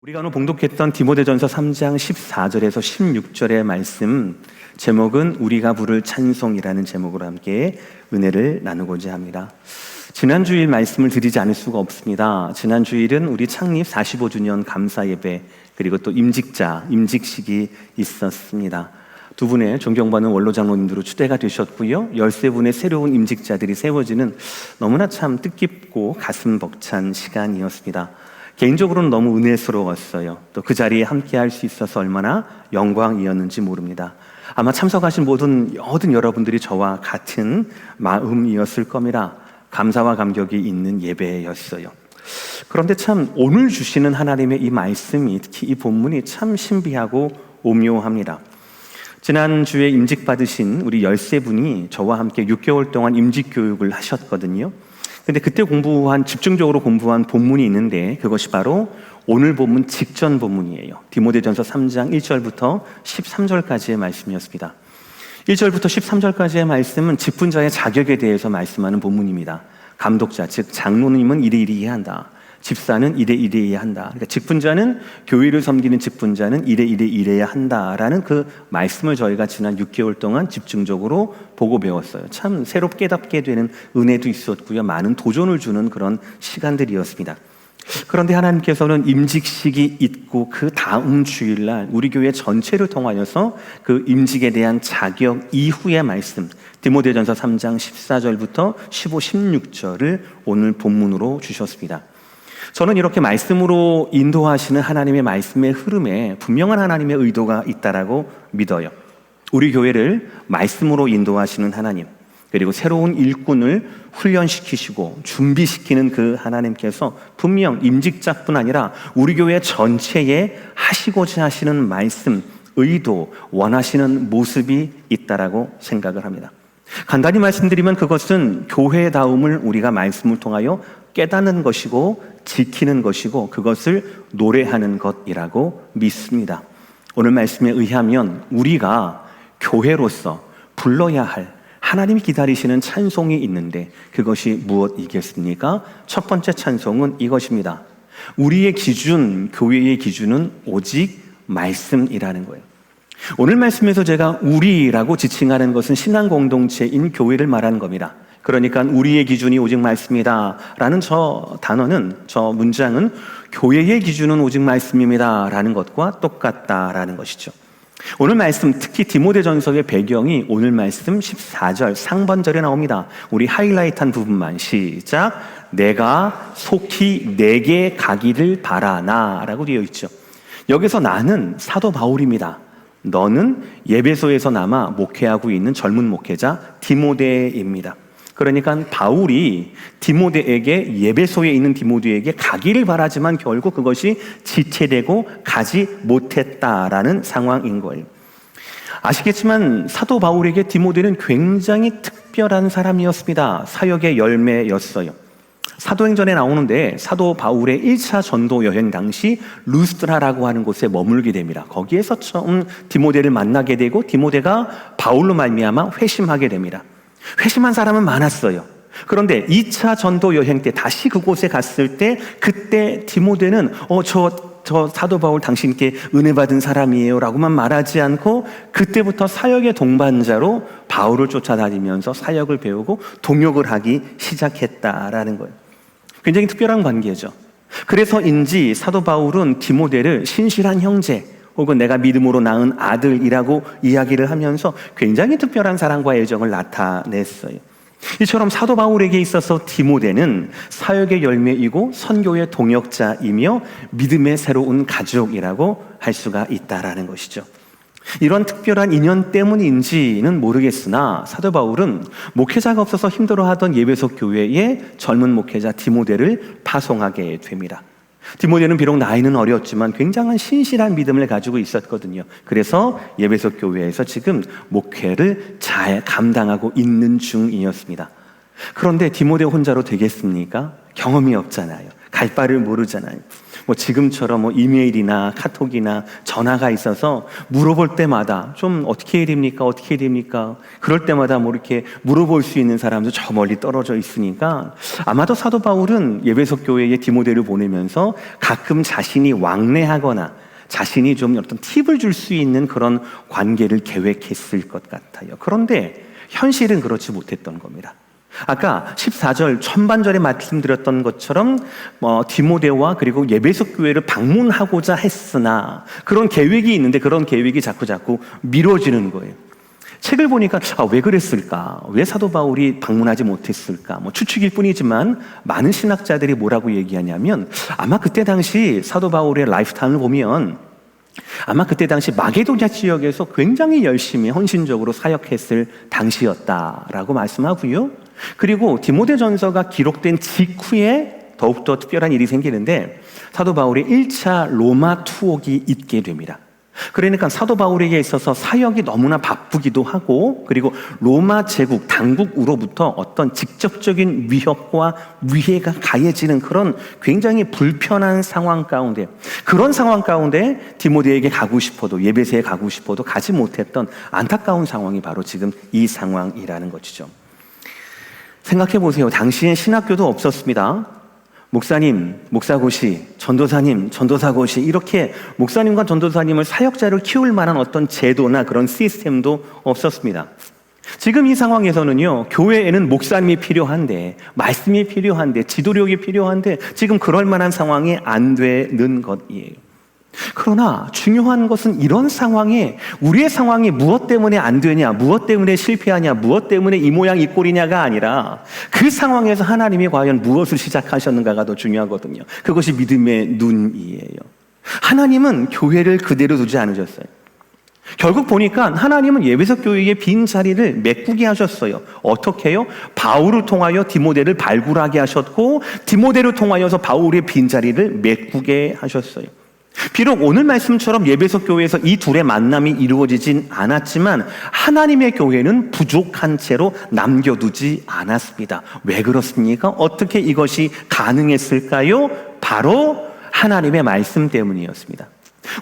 우리가 오늘 봉독했던 디모데전서 3장 14절에서 16절의 말씀 제목은 우리가 부를 찬송이라는 제목으로 함께 은혜를 나누고자 합니다. 지난 주일 말씀을 드리지 않을 수가 없습니다. 지난 주일은 우리 창립 45주년 감사 예배 그리고 또 임직식이 있었습니다. 두 분의 존경받는 원로 장로님들로 추대가 되셨고요. 13분의 새로운 임직자들이 세워지는 너무나 참 뜻깊고 가슴 벅찬 시간이었습니다. 개인적으로는 너무 은혜스러웠어요. 또 그 자리에 함께 할 수 있어서 얼마나 영광이었는지 모릅니다. 아마 참석하신 모든 여러분들이 저와 같은 마음이었을 겁니다. 감사와 감격이 있는 예배였어요. 그런데 참 오늘 주시는 하나님의 이 말씀이, 특히 이 본문이 참 신비하고 오묘합니다. 지난주에 임직받으신 우리 13분이 저와 함께 6개월 동안 임직교육을 하셨거든요. 근데 그때 집중적으로 공부한 본문이 있는데 그것이 바로 오늘 본문 직전 본문이에요. 디모데전서 3장 1절부터 13절까지의 말씀이었습니다. 1절부터 13절까지의 말씀은 직분자의 자격에 대해서 말씀하는 본문입니다. 감독자, 즉 장로님은 이래이래해야 한다. 집사는 이래이래해야 한다. 그러니까 직분자는, 교회를 섬기는 직분자는 이래이래해야 한다라는 그 말씀을 저희가 지난 6개월 동안 집중적으로 보고 배웠어요. 참 새롭게 깨닫게 되는 은혜도 있었고요. 많은 도전을 주는 그런 시간들이었습니다. 그런데 하나님께서는 임직식이 있고 그 다음 주일날 우리 교회 전체를 통하여서 그 임직에 대한 자격 이후의 말씀, 디모데전서 3장 14절부터 15, 16절을 오늘 본문으로 주셨습니다. 저는 이렇게 말씀으로 인도하시는 하나님의 말씀의 흐름에 분명한 하나님의 의도가 있다라고 믿어요. 우리 교회를 말씀으로 인도하시는 하나님, 그리고 새로운 일꾼을 훈련시키시고 준비시키는 그 하나님께서 분명 임직자뿐 아니라 우리 교회 전체에 하시고자 하시는 말씀, 의도, 원하시는 모습이 있다라고 생각을 합니다. 간단히 말씀드리면 그것은 교회다움을 우리가 말씀을 통하여 깨닫는 것이고 지키는 것이고 그것을 노래하는 것이라고 믿습니다. 오늘 말씀에 의하면 우리가 교회로서 불러야 할 하나님이 기다리시는 찬송이 있는데 그것이 무엇이겠습니까? 첫 번째 찬송은 이것입니다. 우리의 기준, 교회의 기준은 오직 말씀이라는 거예요. 오늘 말씀에서 제가 우리라고 지칭하는 것은 신앙 공동체인 교회를 말하는 겁니다. 그러니까 우리의 기준이 오직 말씀이다 라는 저 문장은 교회의 기준은 오직 말씀입니다 라는 것과 똑같다라는 것이죠. 오늘 말씀, 특히 디모데전서의 배경이 오늘 말씀 14절 상반절에 나옵니다. 우리 하이라이트한 부분만 시작. 내가 속히 내게 가기를 바라나 라고 되어 있죠. 여기서 나는 사도 바울입니다. 너는 예배소에서 남아 목회하고 있는 젊은 목회자 디모데입니다. 그러니까 바울이 디모데에게, 예배소에 있는 디모데에게 가기를 바라지만 결국 그것이 지체되고 가지 못했다라는 상황인 거예요. 아시겠지만 사도 바울에게 디모데는 굉장히 특별한 사람이었습니다. 사역의 열매였어요. 사도행전에 나오는데 사도 바울의 1차 전도 여행 당시 루스드라라고 하는 곳에 머물게 됩니다. 거기에서 처음 디모데를 만나게 되고 디모데가 바울로 말미암아 회심하게 됩니다. 회심한 사람은 많았어요. 그런데 2차 전도 여행 때 다시 그곳에 갔을 때 그때 디모데는 저 사도 바울 당신께 은혜 받은 사람이에요 라고만 말하지 않고 그때부터 사역의 동반자로 바울을 쫓아다니면서 사역을 배우고 동역을 하기 시작했다라는 거예요. 굉장히 특별한 관계죠. 그래서인지 사도 바울은 디모데를 신실한 형제 혹은 내가 믿음으로 낳은 아들이라고 이야기를 하면서 굉장히 특별한 사랑과 애정을 나타냈어요. 이처럼 사도 바울에게 있어서 디모데는 사역의 열매이고 선교의 동역자이며 믿음의 새로운 가족이라고 할 수가 있다라는 것이죠. 이런 특별한 인연 때문인지는 모르겠으나 사도 바울은 목회자가 없어서 힘들어하던 예배소 교회에 젊은 목회자 디모데를 파송하게 됩니다. 디모데는 비록 나이는 어렸지만 굉장한 신실한 믿음을 가지고 있었거든요. 그래서 예배소 교회에서 지금 목회를 잘 감당하고 있는 중이었습니다. 그런데 디모데 혼자로 되겠습니까? 경험이 없잖아요. 갈 바를 모르잖아요. 뭐 지금처럼 뭐 이메일이나 카톡이나 전화가 있어서 물어볼 때마다 좀 어떻게 해야 됩니까? 어떻게 해야 됩니까? 그럴 때마다 뭐 이렇게 물어볼 수 있는 사람도 저 멀리 떨어져 있으니까 아마도 사도 바울은 에베소 교회에 디모데를 보내면서 가끔 자신이 왕래하거나 자신이 좀 어떤 팁을 줄 수 있는 그런 관계를 계획했을 것 같아요. 그런데 현실은 그렇지 못했던 겁니다. 아까 14절 천반절에 말씀드렸던 것처럼 디모데와 그리고 에베소 교회를 방문하고자 했으나 그런 계획이 있는데 그런 계획이 자꾸 미뤄지는 거예요. 책을 보니까 왜 그랬을까? 왜 사도 바울이 방문하지 못했을까? 뭐 추측일 뿐이지만 많은 신학자들이 뭐라고 얘기하냐면 아마 그때 당시 사도 바울의 라이프타임을 보면 아마 그때 당시 마게도냐 지역에서 굉장히 열심히 헌신적으로 사역했을 당시였다라고 말씀하고요. 그리고 디모데전서가 기록된 직후에 더욱더 특별한 일이 생기는데 사도 바울의 1차 로마 투옥이 있게 됩니다. 그러니까 사도 바울에게 있어서 사역이 너무나 바쁘기도 하고 그리고 로마 제국, 당국으로부터 어떤 직접적인 위협과 위해가 가해지는 그런 굉장히 불편한 상황 가운데 그런 상황 가운데 디모데에게 가고 싶어도 에베소에 가고 싶어도 가지 못했던 안타까운 상황이 바로 지금 이 상황이라는 것이죠. 생각해 보세요. 당시엔 신학교도 없었습니다. 목사님, 목사고시, 전도사님, 전도사고시 이렇게 목사님과 전도사님을 사역자를 키울 만한 어떤 제도나 그런 시스템도 없었습니다. 지금 이 상황에서는요, 교회에는 목사님이 필요한데, 말씀이 필요한데, 지도력이 필요한데 지금 그럴 만한 상황이 안 되는 것이에요. 그러나 중요한 것은 이런 상황에 우리의 상황이 무엇 때문에 안 되냐, 무엇 때문에 실패하냐, 무엇 때문에 이 모양 이 꼴이냐가 아니라 그 상황에서 하나님이 과연 무엇을 시작하셨는가가 더 중요하거든요. 그것이 믿음의 눈이에요. 하나님은 교회를 그대로 두지 않으셨어요. 결국 보니까 하나님은 에베소 교회의 빈 자리를 메꾸게 하셨어요. 어떻게 해요? 바울을 통하여 디모데를 발굴하게 하셨고 디모데를 통하여서 바울의 빈 자리를 메꾸게 하셨어요. 비록 오늘 말씀처럼 에베소 교회에서 이 둘의 만남이 이루어지진 않았지만 하나님의 교회는 부족한 채로 남겨두지 않았습니다. 왜 그렇습니까? 어떻게 이것이 가능했을까요? 바로 하나님의 말씀 때문이었습니다.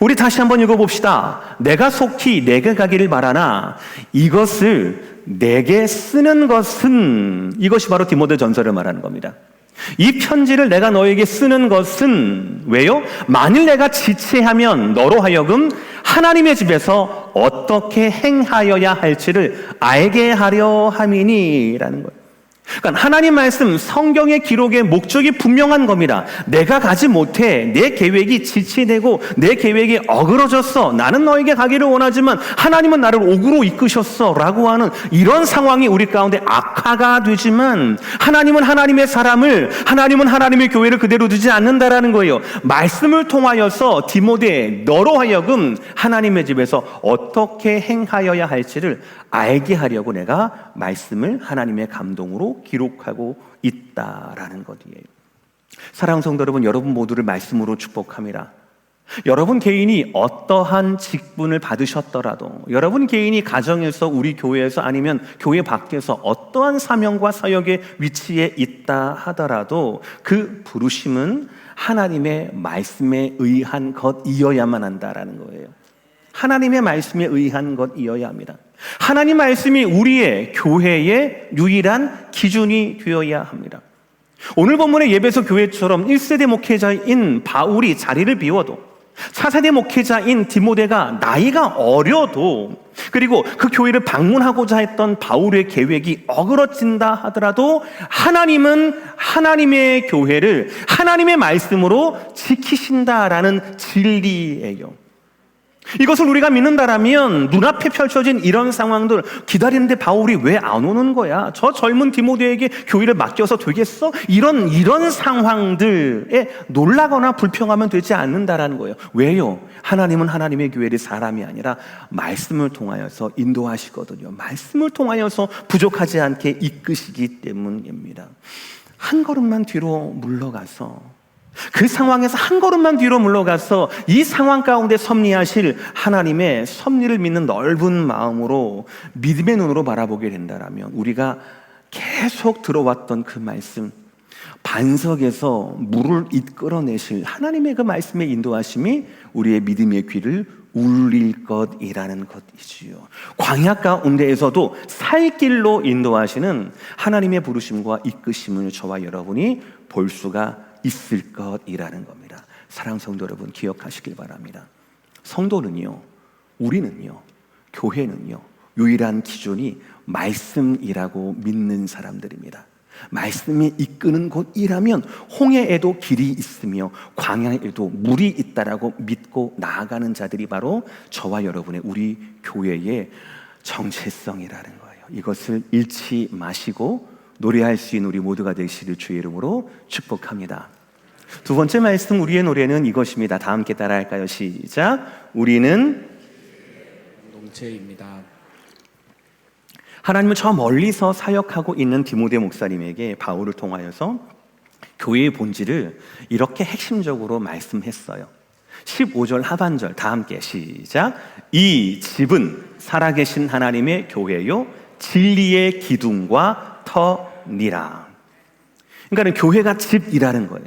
우리 다시 한번 읽어봅시다. 내가 속히 내게 가기를 바라나 이것을 내게 쓰는 것은 이것이 바로 디모데전서를 말하는 겁니다. 이 편지를 내가 너에게 쓰는 것은 왜요? 만일 내가 지체하면 너로 하여금 하나님의 집에서 어떻게 행하여야 할지를 알게 하려 함이니라는 거예요. 그러니까 하나님 말씀 성경의 기록의 목적이 분명한 겁니다. 내가 가지 못해 내 계획이 지체되고 내 계획이 어그러졌어. 나는 너에게 가기를 원하지만 하나님은 나를 옥으로 이끄셨어 라고 하는 이런 상황이 우리 가운데 악화가 되지만 하나님은 하나님의 사람을 하나님은 하나님의 교회를 그대로 두지 않는다라는 거예요. 말씀을 통하여서 디모데 너로 하여금 하나님의 집에서 어떻게 행하여야 할지를 알게 하려고 내가 말씀을 하나님의 감동으로 기록하고 있다라는 것이에요. 사랑하는 성도 여러분, 여러분 모두를 말씀으로 축복합니다. 여러분 개인이 어떠한 직분을 받으셨더라도 여러분 개인이 가정에서 우리 교회에서 아니면 교회 밖에서 어떠한 사명과 사역의 위치에 있다 하더라도 그 부르심은 하나님의 말씀에 의한 것이어야만 한다라는 거예요. 하나님의 말씀에 의한 것이어야 합니다. 하나님 말씀이 우리의 교회의 유일한 기준이 되어야 합니다. 오늘 본문의 에베소 교회처럼 1세대 목회자인 바울이 자리를 비워도 차세대 목회자인 디모데가 나이가 어려도 그리고 그 교회를 방문하고자 했던 바울의 계획이 어그러진다 하더라도 하나님은 하나님의 교회를 하나님의 말씀으로 지키신다라는 진리예요. 이것을 우리가 믿는다라면 눈앞에 펼쳐진 이런 상황들 기다리는데 바울이 왜 안 오는 거야? 저 젊은 디모데에게 교회를 맡겨서 되겠어? 이런 상황들에 놀라거나 불평하면 되지 않는다라는 거예요. 왜요? 하나님은 하나님의 교회를 사람이 아니라 말씀을 통하여서 인도하시거든요. 말씀을 통하여서 부족하지 않게 이끄시기 때문입니다. 한 걸음만 뒤로 물러가서 그 상황에서 한 걸음만 뒤로 물러가서 이 상황 가운데 섭리하실 하나님의 섭리를 믿는 넓은 마음으로 믿음의 눈으로 바라보게 된다면 우리가 계속 들어왔던 그 말씀 반석에서 물을 이끌어내실 하나님의 그 말씀의 인도하심이 우리의 믿음의 귀를 울릴 것이라는 것이지요. 광야 가운데에서도 살 길로 인도하시는 하나님의 부르심과 이끄심을 저와 여러분이 볼 수가 있을 것이라는 겁니다. 사랑하는 성도 여러분, 기억하시길 바랍니다. 성도는요, 우리는요, 교회는요, 유일한 기준이 말씀이라고 믿는 사람들입니다. 말씀이 이끄는 곳이라면 홍해에도 길이 있으며 광야에도 물이 있다라고 믿고 나아가는 자들이 바로 저와 여러분의 우리 교회의 정체성이라는 거예요. 이것을 잃지 마시고 노래할 수 있는 우리 모두가 되시길 주의 이름으로 축복합니다. 두 번째 말씀, 우리의 노래는 이것입니다. 다 함께 따라할까요? 시작. 우리는 공동체입니다. 하나님은 저 멀리서 사역하고 있는 디모데 목사님에게 바울을 통하여서 교회의 본질을 이렇게 핵심적으로 말씀했어요. 15절 하반절 다 함께 시작. 이 집은 살아계신 하나님의 교회요 진리의 기둥과 터니라. 그러니까 교회가 집이라는 거예요.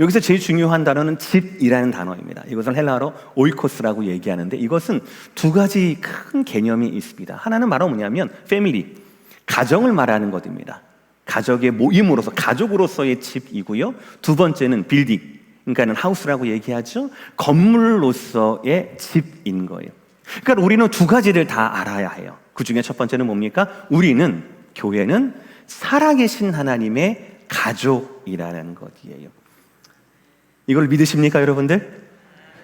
여기서 제일 중요한 단어는 집이라는 단어입니다. 이것을 헬라어로 오이코스라고 얘기하는데 이것은 두 가지 큰 개념이 있습니다. 하나는 바로 뭐냐면 패밀리, 가정을 말하는 것입니다. 가족의 모임으로서, 가족으로서의 집이고요. 두 번째는 빌딩, 그러니까 하우스라고 얘기하죠. 건물로서의 집인 거예요. 그러니까 우리는 두 가지를 다 알아야 해요. 그 중에 첫 번째는 뭡니까? 우리는, 교회는 살아계신 하나님의 가족이라는 것이에요. 이걸 믿으십니까, 여러분들?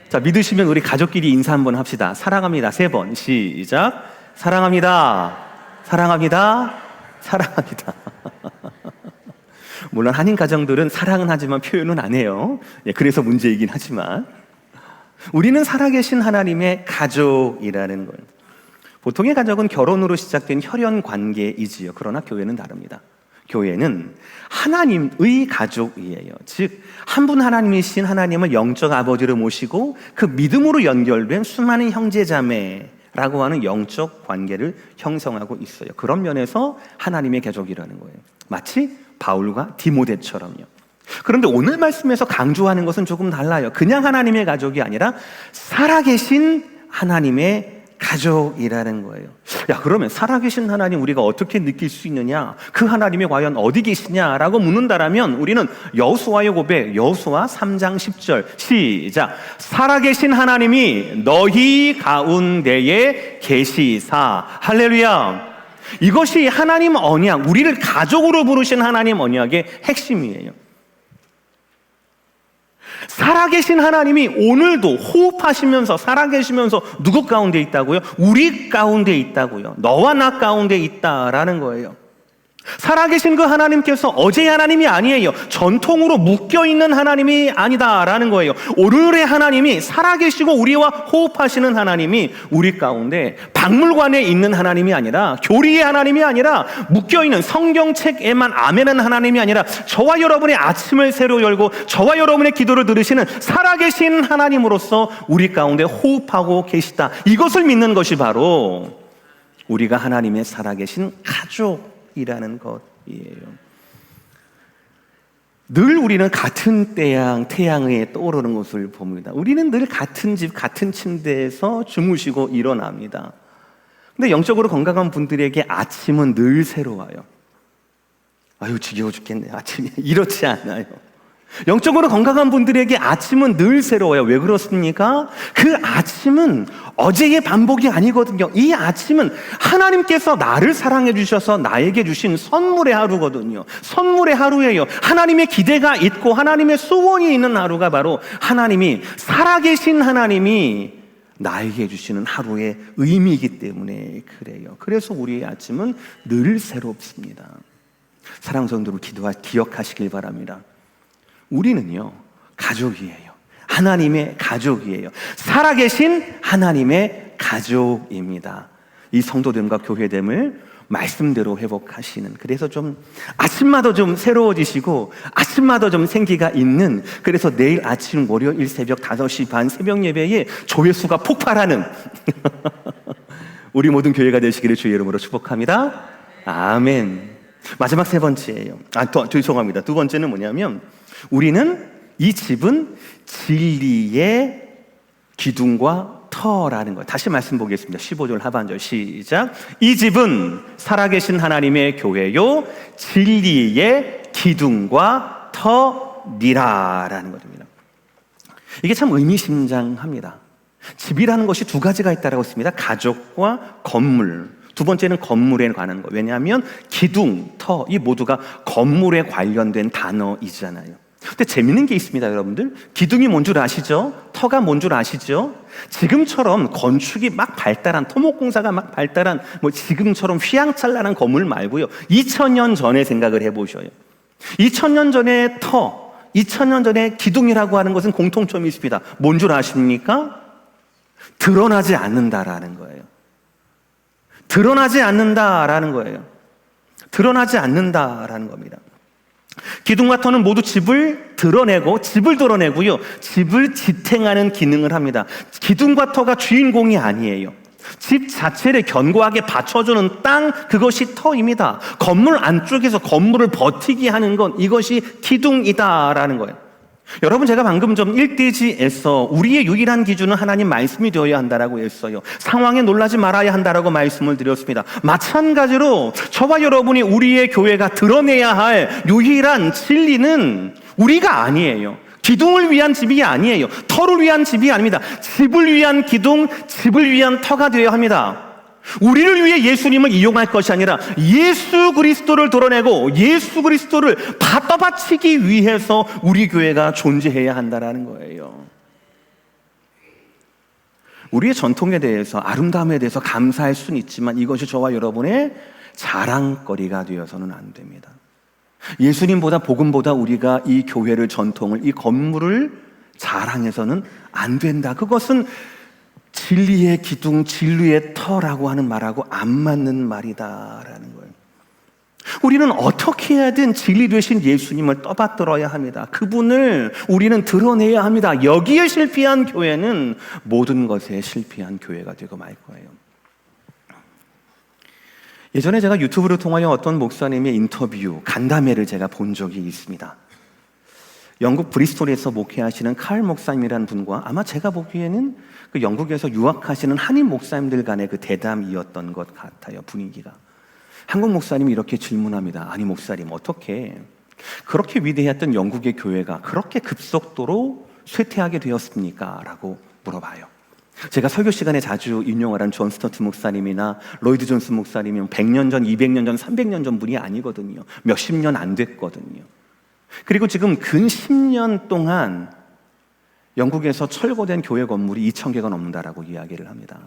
자, 믿으시면 우리 가족끼리 인사 한번 합시다. 사랑합니다. 3번. 시작. 사랑합니다. 사랑합니다. 사랑합니다. 물론 한인 가정들은 사랑은 하지만 표현은 안 해요. 그래서 문제이긴 하지만 우리는 살아계신 하나님의 가족이라는 거예요. 보통의 가족은 결혼으로 시작된 혈연 관계이지요. 그러나 교회는 다릅니다. 교회는 하나님의 가족이에요. 즉, 한 분 하나님이신 하나님을 영적 아버지로 모시고 그 믿음으로 연결된 수많은 형제자매라고 하는 영적 관계를 형성하고 있어요. 그런 면에서 하나님의 가족이라는 거예요. 마치 바울과 디모데처럼요. 그런데 오늘 말씀에서 강조하는 것은 조금 달라요. 그냥 하나님의 가족이 아니라 살아계신 하나님의 가족이라는 거예요. 야, 그러면 살아계신 하나님 우리가 어떻게 느낄 수 있느냐? 그 하나님이 과연 어디 계시냐라고 묻는다라면 우리는 여호수아의 고백, 여호수아 3장 10절 시작. 살아계신 하나님이 너희 가운데에 계시사. 할렐루야. 이것이 하나님 언약, 우리를 가족으로 부르신 하나님 언약의 핵심이에요. 살아계신 하나님이 오늘도 호흡하시면서 살아계시면서 누구 가운데 있다고요? 우리 가운데 있다고요. 너와 나 가운데 있다라는 거예요. 살아계신 그 하나님께서 어제의 하나님이 아니에요. 전통으로 묶여있는 하나님이 아니다라는 거예요. 오늘의 하나님이 살아계시고 우리와 호흡하시는 하나님이 우리 가운데 박물관에 있는 하나님이 아니라, 교리의 하나님이 아니라, 묶여있는 성경책에만 아멘한 하나님이 아니라 저와 여러분의 아침을 새로 열고 저와 여러분의 기도를 들으시는 살아계신 하나님으로서 우리 가운데 호흡하고 계시다. 이것을 믿는 것이 바로 우리가 하나님의 살아계신 가족 이라는 것이에요. 늘 우리는 같은 태양에 떠오르는 것을 봅니다. 우리는 늘 같은 집, 같은 침대에서 주무시고 일어납니다. 근데 영적으로 건강한 분들에게 아침은 늘 새로워요. 아유, 지겨워 죽겠네. 아침이 이렇지 않아요. 영적으로 건강한 분들에게 아침은 늘 새로워요. 왜 그렇습니까? 그 아침은 어제의 반복이 아니거든요. 이 아침은 하나님께서 나를 사랑해 주셔서 나에게 주신 선물의 하루거든요. 선물의 하루예요. 하나님의 기대가 있고 하나님의 소원이 있는 하루가 바로 하나님이, 살아계신 하나님이 나에게 주시는 하루의 의미이기 때문에 그래요. 그래서 우리의 아침은 늘 새롭습니다. 사랑하는 성도들, 기억하시길 바랍니다. 우리는요, 가족이에요. 하나님의 가족이에요. 살아계신 하나님의 가족입니다. 이 성도됨과 교회됨을 말씀대로 회복하시는, 그래서 좀 아침마다 좀 새로워지시고 아침마다 좀 생기가 있는, 그래서 내일 아침 월요일 새벽 5시 반 새벽 예배에 조회수가 폭발하는 우리 모든 교회가 되시기를 주의 이름으로 축복합니다. 아멘. 마지막 세 번째예요. 죄송합니다. 두 번째는 뭐냐면 우리는 이 집은 진리의 기둥과 터라는 거예요. 다시 말씀 보겠습니다. 15절 하반절 시작. 이 집은 살아계신 하나님의 교회요 진리의 기둥과 터니라라는 겁니다. 이게 참 의미심장합니다. 집이라는 것이 두 가지가 있다고 했습니다. 가족과 건물. 두 번째는 건물에 관한 거. 왜냐하면 기둥, 터, 이 모두가 건물에 관련된 단어이잖아요. 근데 재밌는 게 있습니다, 여러분들. 기둥이 뭔 줄 아시죠? 터가 뭔 줄 아시죠? 지금처럼 건축이 막 발달한, 토목공사가 막 발달한, 지금처럼 휘황찬란한 건물 말고요. 2000년 전에 생각을 해보셔요. 2000년 전에 터, 2000년 전에 기둥이라고 하는 것은 공통점이 있습니다. 뭔 줄 아십니까? 드러나지 않는다라는 거예요. 드러나지 않는다라는 거예요. 드러나지 않는다라는 겁니다. 기둥과 터는 모두 집을 드러내고요. 집을 지탱하는 기능을 합니다. 기둥과 터가 주인공이 아니에요. 집 자체를 견고하게 받쳐주는 땅, 그것이 터입니다. 건물 안쪽에서 건물을 버티게 하는 건 이것이 기둥이다라는 거예요. 여러분, 제가 방금 좀 1대지에서 우리의 유일한 기준은 하나님 말씀이 되어야 한다라고 했어요. 상황에 놀라지 말아야 한다라고 말씀을 드렸습니다. 마찬가지로 저와 여러분이 우리의 교회가 드러내야 할 유일한 진리는 우리가 아니에요. 기둥을 위한 집이 아니에요. 터를 위한 집이 아닙니다. 집을 위한 기둥, 집을 위한 터가 되어야 합니다. 우리를 위해 예수님을 이용할 것이 아니라 예수 그리스도를 드러내고 예수 그리스도를 떠받치기 위해서 우리 교회가 존재해야 한다는 거예요. 우리의 전통에 대해서, 아름다움에 대해서 감사할 수는 있지만 이것이 저와 여러분의 자랑거리가 되어서는 안 됩니다. 예수님보다, 복음보다 우리가 이 교회를, 전통을, 이 건물을 자랑해서는 안 된다. 그것은 진리의 기둥, 진리의 터라고 하는 말하고 안 맞는 말이다라는 거예요. 우리는 어떻게 해야든 진리 되신 예수님을 떠받들어야 합니다. 그분을 우리는 드러내야 합니다. 여기에 실패한 교회는 모든 것에 실패한 교회가 되고 말 거예요. 예전에 제가 유튜브를 통하여 어떤 목사님의 인터뷰, 간담회를 제가 본 적이 있습니다. 영국 브리스톨에서 목회하시는 칼 목사님이라는 분과 아마 제가 보기에는 그 영국에서 유학하시는 한인 목사님들 간의 그 대담이었던 것 같아요, 분위기가. 한국 목사님이 이렇게 질문합니다. 아니 목사님, 어떻게 그렇게 위대했던 영국의 교회가 그렇게 급속도로 쇠퇴하게 되었습니까? 라고 물어봐요. 제가 설교 시간에 자주 인용을 한 존 스토트 목사님이나 로이드 존슨 목사님이 100년 전, 200년 전, 300년 전 분이 아니거든요. 몇십 년 안 됐거든요. 그리고 지금 근 10년 동안 영국에서 철거된 교회 건물이 2,000개가 넘는다라고 이야기를 합니다.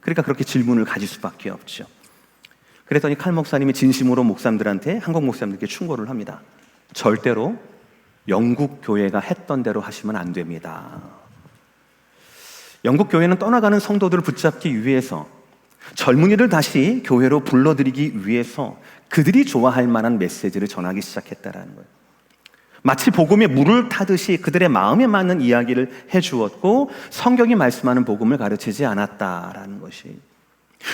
그러니까 그렇게 질문을 가질 수밖에 없죠. 그랬더니 칼 목사님이 진심으로 목사님들한테, 한국 목사님들께 충고를 합니다. 절대로 영국 교회가 했던 대로 하시면 안 됩니다. 영국 교회는 떠나가는 성도들을 붙잡기 위해서, 젊은이를 다시 교회로 불러들이기 위해서 그들이 좋아할 만한 메시지를 전하기 시작했다라는 거예요. 마치 복음에 물을 타듯이 그들의 마음에 맞는 이야기를 해주었고 성경이 말씀하는 복음을 가르치지 않았다라는 것이,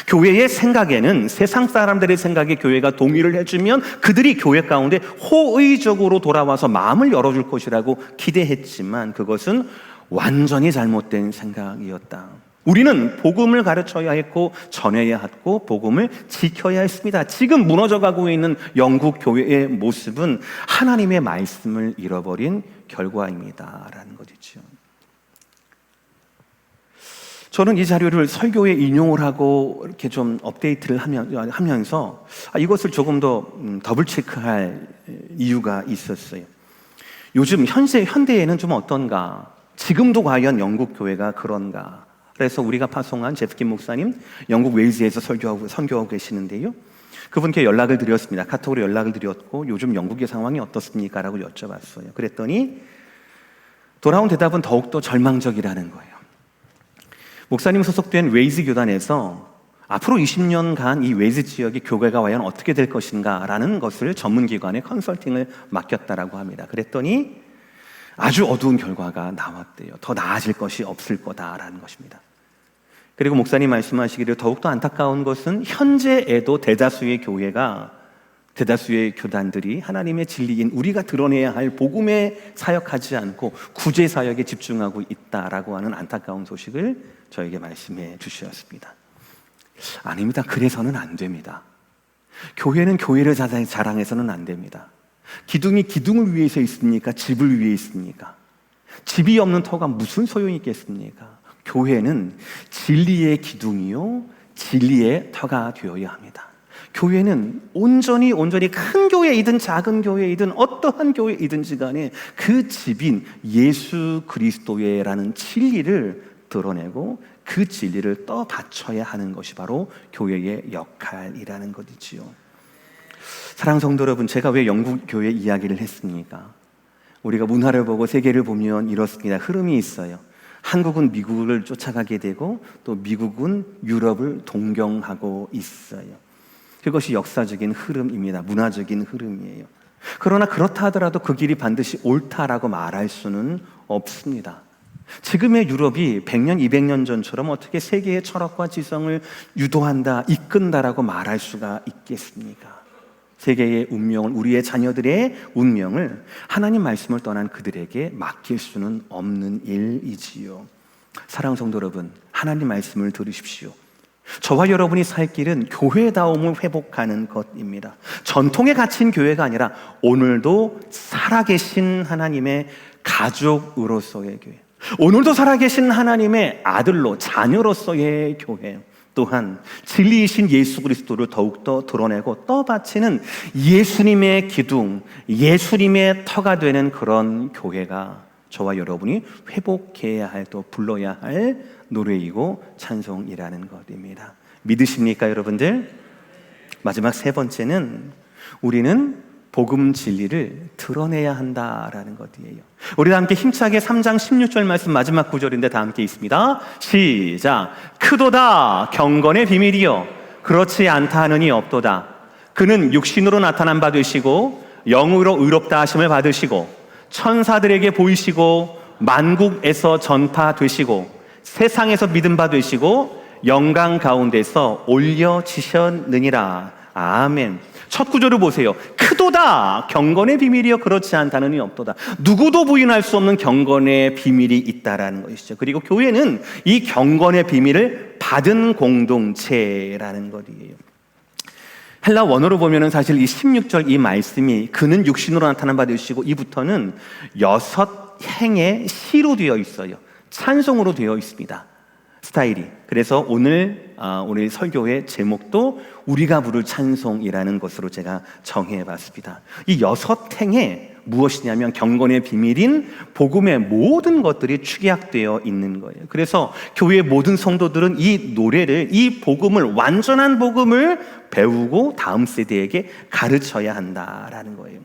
교회의 생각에는, 세상 사람들의 생각에 교회가 동의를 해주면 그들이 교회 가운데 호의적으로 돌아와서 마음을 열어줄 것이라고 기대했지만 그것은 완전히 잘못된 생각이었다. 우리는 복음을 가르쳐야 했고 전해야 했고 복음을 지켜야 했습니다. 지금 무너져가고 있는 영국 교회의 모습은 하나님의 말씀을 잃어버린 결과입니다라는 것이죠. 저는 이 자료를 설교에 인용을 하고 이렇게 좀 업데이트를 하면서 이것을 조금 더 더블 체크할 이유가 있었어요. 요즘 현대에는 좀 어떤가? 지금도 과연 영국 교회가 그런가? 그래서 우리가 파송한 제프킨 목사님, 영국 웨일즈에서 선교하고 계시는데요. 그분께 연락을 드렸습니다. 카톡으로 연락을 드렸고 요즘 영국의 상황이 어떻습니까? 라고 여쭤봤어요. 그랬더니 돌아온 대답은 더욱더 절망적이라는 거예요. 목사님 소속된 웨일즈 교단에서 앞으로 20년간 이 웨일즈 지역의 교회가 과연 어떻게 될 것인가 라는 것을 전문기관에 컨설팅을 맡겼다라고 합니다. 그랬더니 아주 어두운 결과가 나왔대요. 더 나아질 것이 없을 거다라는 것입니다. 그리고 목사님 말씀하시기를 더욱더 안타까운 것은 현재에도 대다수의 교회가 대다수의 교단들이 하나님의 진리인 우리가 드러내야 할 복음에 사역하지 않고 구제 사역에 집중하고 있다라고 하는 안타까운 소식을 저에게 말씀해 주셨습니다. 아닙니다. 그래서는 안 됩니다. 교회는 교회를 자랑해서는 안 됩니다. 기둥이 기둥을 위해서 있습니까? 집을 위해 있습니까? 집이 없는 터가 무슨 소용이 있겠습니까? 교회는 진리의 기둥이요 진리의 터가 되어야 합니다. 교회는 온전히 큰 교회이든 작은 교회이든 어떠한 교회이든지 간에 그 집인 예수 그리스도의라는 진리를 드러내고 그 진리를 떠받쳐야 하는 것이 바로 교회의 역할이라는 것이지요. 사랑하는 성도 여러분, 제가 왜 영국 교회 이야기를 했습니까? 우리가 문화를 보고 세계를 보면 이렇습니다. 흐름이 있어요. 한국은 미국을 쫓아가게 되고 또 미국은 유럽을 동경하고 있어요. 그것이 역사적인 흐름입니다. 문화적인 흐름이에요. 그러나 그렇다 하더라도 그 길이 반드시 옳다라고 말할 수는 없습니다. 지금의 유럽이 100년, 200년 전처럼 어떻게 세계의 철학과 지성을 유도한다, 이끈다라고 말할 수가 있겠습니까? 세계의 운명을, 우리의 자녀들의 운명을 하나님 말씀을 떠난 그들에게 맡길 수는 없는 일이지요. 사랑하는 성도 여러분, 하나님 말씀을 들으십시오. 저와 여러분이 살 길은 교회다움을 회복하는 것입니다. 전통에 갇힌 교회가 아니라 오늘도 살아계신 하나님의 가족으로서의 교회, 오늘도 살아계신 하나님의 아들로 자녀로서의 교회, 또한 진리이신 예수 그리스도를 더욱더 드러내고 떠받치는 예수님의 기둥, 예수님의 터가 되는 그런 교회가 저와 여러분이 회복해야 할, 또 불러야 할 노래이고 찬송이라는 것입니다. 믿으십니까, 여러분들? 마지막 세 번째는 우리는 복음 진리를 드러내야 한다라는 것이에요. 우리 다 함께 힘차게 3장 16절 말씀 마지막 구절인데 다 함께 있습니다. 시작. 크도다 경건의 비밀이요 그렇지 않다 하느니 없도다. 그는 육신으로 나타난 바 되시고 영으로 의롭다 하심을 받으시고 천사들에게 보이시고 만국에서 전파되시고 세상에서 믿음 바 되시고 영광 가운데서 올려지셨느니라. 아멘. 첫 구절을 보세요. 크도다 경건의 비밀이요 그렇지 않다느니 없도다. 누구도 부인할 수 없는 경건의 비밀이 있다라는 것이죠. 그리고 교회는 이 경건의 비밀을 받은 공동체라는 것이에요. 헬라 원어로 보면은 사실 이 16절 이 말씀이 그는 육신으로 나타난 바 되시고 이부터는 6행의 시로 되어 있어요. 찬송으로 되어 있습니다. 스타일이. 그래서 오늘 설교의 제목도 우리가 부를 찬송이라는 것으로 제가 정해봤습니다. 이 6행에 무엇이냐면 경건의 비밀인 복음의 모든 것들이 축약되어 있는 거예요. 그래서 교회의 모든 성도들은 이 노래를, 이 복음을, 완전한 복음을 배우고 다음 세대에게 가르쳐야 한다라는 거예요.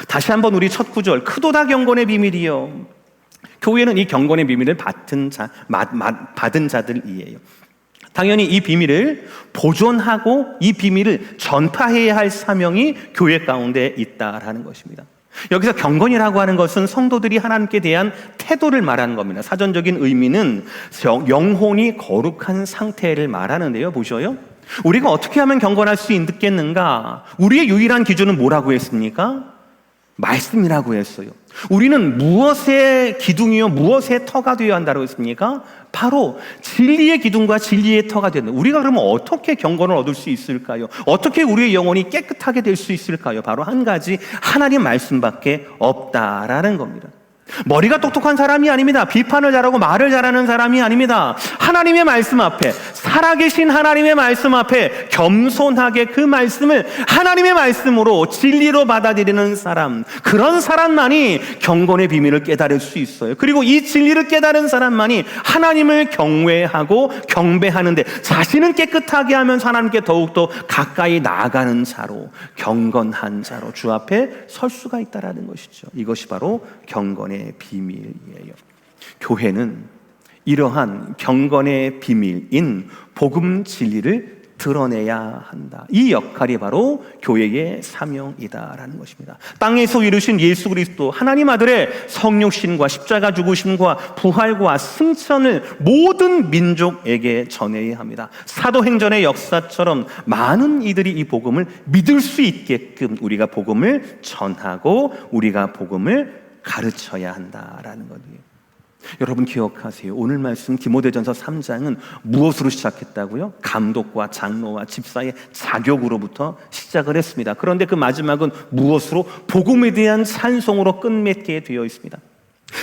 다시 한번 우리 첫 구절, 크도다 경건의 비밀이요. 교회는 이 경건의 비밀을 받은 자들이에요. 당연히 이 비밀을 보존하고 이 비밀을 전파해야 할 사명이 교회 가운데 있다라는 것입니다. 여기서 경건이라고 하는 것은 성도들이 하나님께 대한 태도를 말하는 겁니다. 사전적인 의미는 영혼이 거룩한 상태를 말하는데요. 보셔요. 우리가 어떻게 하면 경건할 수 있겠는가? 우리의 유일한 기준은 뭐라고 했습니까? 말씀이라고 했어요. 우리는 무엇의 기둥이요 무엇의 터가 되어야 한다고 했습니까? 바로 진리의 기둥과 진리의 터가 되는. 우리가 그러면 어떻게 경건을 얻을 수 있을까요? 어떻게 우리의 영혼이 깨끗하게 될 수 있을까요? 바로 한 가지, 하나님 말씀밖에 없다라는 겁니다. 머리가 똑똑한 사람이 아닙니다. 비판을 잘하고 말을 잘하는 사람이 아닙니다. 하나님의 말씀 앞에, 살아계신 하나님의 말씀 앞에 겸손하게 그 말씀을 하나님의 말씀으로 진리로 받아들이는 사람, 그런 사람만이 경건의 비밀을 깨달을 수 있어요. 그리고 이 진리를 깨달은 사람만이 하나님을 경외하고 경배하는데 자신은 깨끗하게 하면서 하나님께 더욱더 가까이 나아가는 자로, 경건한 자로 주 앞에 설 수가 있다는 것이죠. 이것이 바로 경건의 비밀이에요. 교회는 이러한 경건의 비밀인 복음 진리를 드러내야 한다. 이 역할이 바로 교회의 사명이다라는 것입니다. 땅에서 이루신 예수 그리스도 하나님 아들의 성육신과 십자가 죽으심과 부활과 승천을 모든 민족에게 전해야 합니다. 사도행전의 역사처럼 많은 이들이 이 복음을 믿을 수 있게끔 우리가 복음을 전하고 우리가 복음을 가르쳐야 한다라는 거예요. 여러분 기억하세요. 오늘 말씀 디모데전서 3장은 무엇으로 시작했다고요? 감독과 장로와 집사의 자격으로부터 시작을 했습니다. 그런데 그 마지막은 무엇으로? 복음에 대한 찬송으로 끝맺게 되어 있습니다.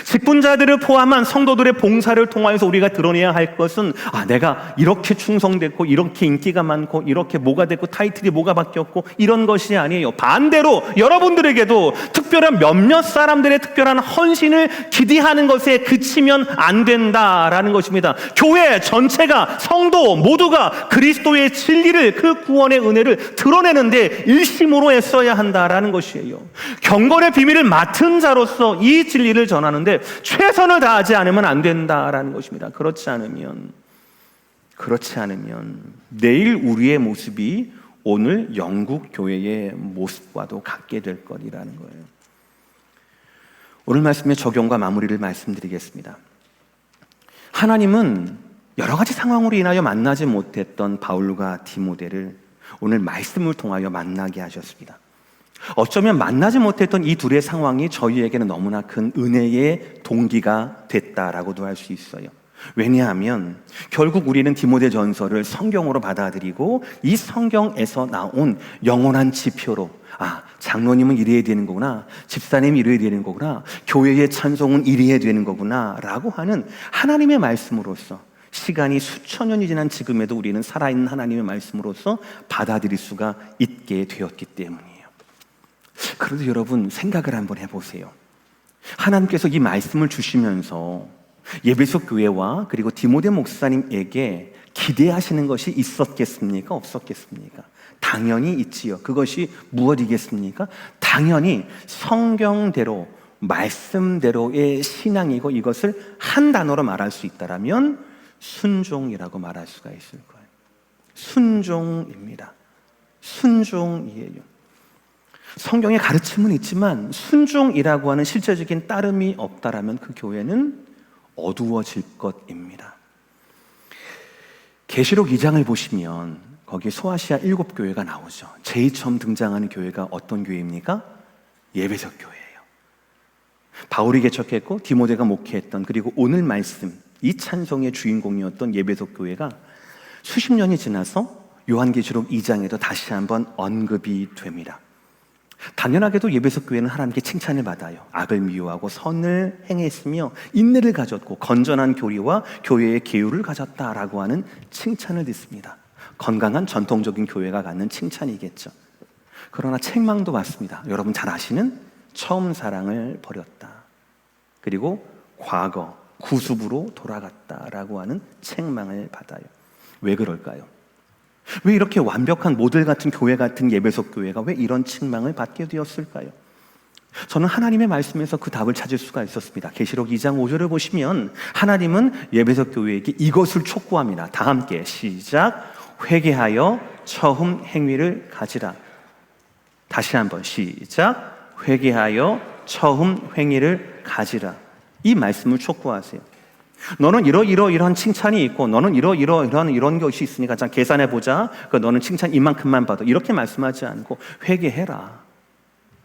직분자들을 포함한 성도들의 봉사를 통하여서 우리가 드러내야 할 것은 내가 이렇게 충성됐고 이렇게 인기가 많고 이렇게 뭐가 됐고 타이틀이 뭐가 바뀌었고 이런 것이 아니에요. 반대로 여러분들에게도 특별한 몇몇 사람들의 특별한 헌신을 기대하는 것에 그치면 안 된다라는 것입니다. 교회 전체가 성도 모두가 그리스도의 진리를 그 구원의 은혜를 드러내는데 일심으로 애써야 한다라는 것이에요. 경건의 비밀을 맡은 자로서 이 진리를 전하는 데 최선을 다하지 않으면 안 된다라는 것입니다. 그렇지 않으면 내일 우리의 모습이 오늘 영국 교회의 모습과도 같게 될 거리라는 거예요. 오늘 말씀의 적용과 마무리를 말씀드리겠습니다. 하나님은 여러 가지 상황으로 인하여 만나지 못했던 바울과 디모데를 오늘 말씀을 통하여 만나게 하셨습니다. 어쩌면 만나지 못했던 이 둘의 상황이 저희에게는 너무나 큰 은혜의 동기가 됐다라고도 할 수 있어요. 왜냐하면 결국 우리는 디모데전서를 성경으로 받아들이고 이 성경에서 나온 영원한 지표로 장로님은 이래야 되는 거구나, 집사님이 이래야 되는 거구나, 교회의 찬송은 이래야 되는 거구나 라고 하는 하나님의 말씀으로서 시간이 수천 년이 지난 지금에도 우리는 살아있는 하나님의 말씀으로서 받아들일 수가 있게 되었기 때문이에요. 그래도 여러분 생각을 한번 해보세요. 하나님께서 이 말씀을 주시면서 예배소 교회와 그리고 디모데 목사님에게 기대하시는 것이 있었겠습니까? 없었겠습니까? 당연히 있지요. 그것이 무엇이겠습니까? 당연히 성경대로 말씀대로의 신앙이고 이것을 한 단어로 말할 수 있다면 순종이라고 말할 수가 있을 거예요. 순종입니다. 순종이에요. 성경의 가르침은 있지만 순종이라고 하는 실제적인 따름이 없다라면 그 교회는 어두워질 것입니다. 계시록 2장을 보시면 거기에 소아시아 7교회가 나오죠. 제일 처음 등장하는 교회가 어떤 교회입니까? 예배석 교회예요. 바울이 개척했고 디모데가 목회했던, 그리고 오늘 말씀 이 찬송의 주인공이었던 예배석 교회가 수십 년이 지나서 요한계시록 2장에도 다시 한번 언급이 됩니다. 당연하게도 예배석 교회는 하나님께 칭찬을 받아요. 악을 미워하고 선을 행했으며 인내를 가졌고 건전한 교리와 교회의 계율을 가졌다라고 하는 칭찬을 듣습니다. 건강한 전통적인 교회가 갖는 칭찬이겠죠. 그러나 책망도 받습니다. 여러분 잘 아시는 처음 사랑을 버렸다, 그리고 과거 구습으로 돌아갔다라고 하는 책망을 받아요. 왜 그럴까요? 왜 이렇게 완벽한 모델 같은 교회 같은 예배석 교회가 왜 이런 책망을 받게 되었을까요? 저는 하나님의 말씀에서 그 답을 찾을 수가 있었습니다. 계시록 2장 5절을 보시면 하나님은 예배석 교회에게 이것을 촉구합니다. 다 함께 시작. 회개하여 처음 행위를 가지라. 다시 한번 시작. 회개하여 처음 행위를 가지라. 이 말씀을 촉구하세요. 너는 이러이러이러한 칭찬이 있고 너는 이런 것이 있으니까 자 계산해보자. 너는 칭찬 이만큼만 받아. 이렇게 말씀하지 않고 회개해라,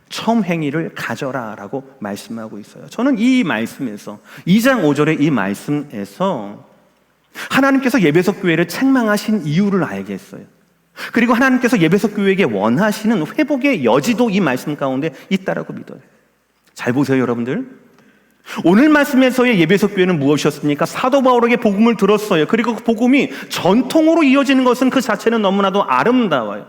처음 행위를 가져라 라고 말씀하고 있어요. 저는 이 말씀에서 2장 5절의 이 말씀에서 하나님께서 예배석 교회를 책망하신 이유를 알겠어요. 그리고 하나님께서 예배석 교회에게 원하시는 회복의 여지도 이 말씀 가운데 있다라고 믿어요. 잘 보세요 여러분들. 오늘 말씀에서의 예배석 교회는 무엇이었습니까? 사도 바울에게 복음을 들었어요. 그리고 그 복음이 전통으로 이어지는 것은 그 자체는 너무나도 아름다워요.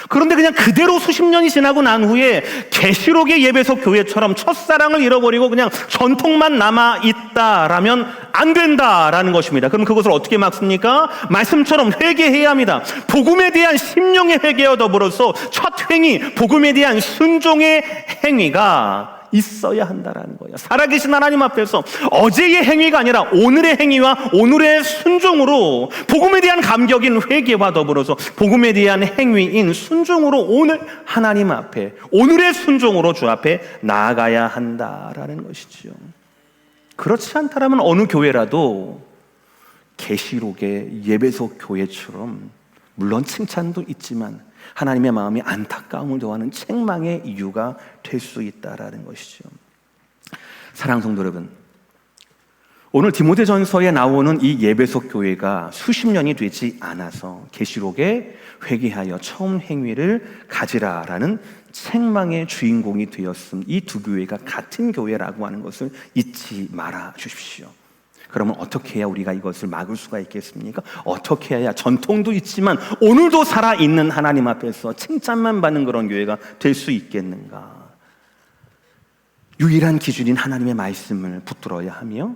그런데 그냥 그대로 수십 년이 지나고 난 후에 계시록의 예배석 교회처럼 첫사랑을 잃어버리고 그냥 전통만 남아있다라면 안 된다라는 것입니다. 그럼 그것을 어떻게 막습니까? 말씀처럼 회개해야 합니다. 복음에 대한 심령의 회개와 더불어서 첫 행위, 복음에 대한 순종의 행위가 있어야 한다라는 거예요. 살아계신 하나님 앞에서 어제의 행위가 아니라 오늘의 행위와 오늘의 순종으로 복음에 대한 감격인 회개와 더불어서 복음에 대한 행위인 순종으로 오늘 하나님 앞에 오늘의 순종으로 주 앞에 나아가야 한다라는 것이죠. 그렇지 않다라면 어느 교회라도 계시록의 예배소 교회처럼 물론 칭찬도 있지만 하나님의 마음이 안타까움을 더하는 책망의 이유가 될 수 있다라는 것이죠. 사랑하는 성도 여러분, 오늘 디모데전서에 나오는 이 예배소 교회가 수십 년이 되지 않아서 계시록에 회개하여 처음 행위를 가지라라는 책망의 주인공이 되었음. 이 두 교회가 같은 교회라고 하는 것을 잊지 말아 주십시오. 그러면 어떻게 해야 우리가 이것을 막을 수가 있겠습니까? 어떻게 해야 전통도 있지만 오늘도 살아있는 하나님 앞에서 칭찬만 받는 그런 교회가 될 수 있겠는가? 유일한 기준인 하나님의 말씀을 붙들어야 하며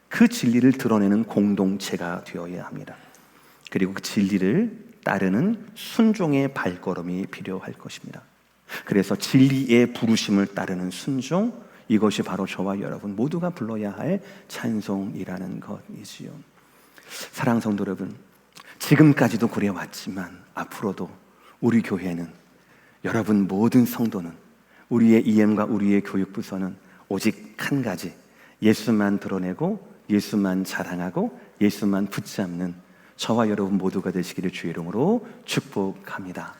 그 진리를 드러내는 공동체가 되어야 합니다. 그리고 그 진리를 따르는 순종의 발걸음이 필요할 것입니다. 그래서 진리의 부르심을 따르는 순종, 이것이 바로 저와 여러분 모두가 불러야 할 찬송이라는 것이지요. 사랑하는 성도 여러분, 지금까지도 그래왔지만 앞으로도 우리 교회는, 여러분 모든 성도는, 우리의 EM과 우리의 교육부서는 오직 한 가지, 예수만 드러내고 예수만 자랑하고 예수만 붙잡는 저와 여러분 모두가 되시기를 주의 이름으로 축복합니다.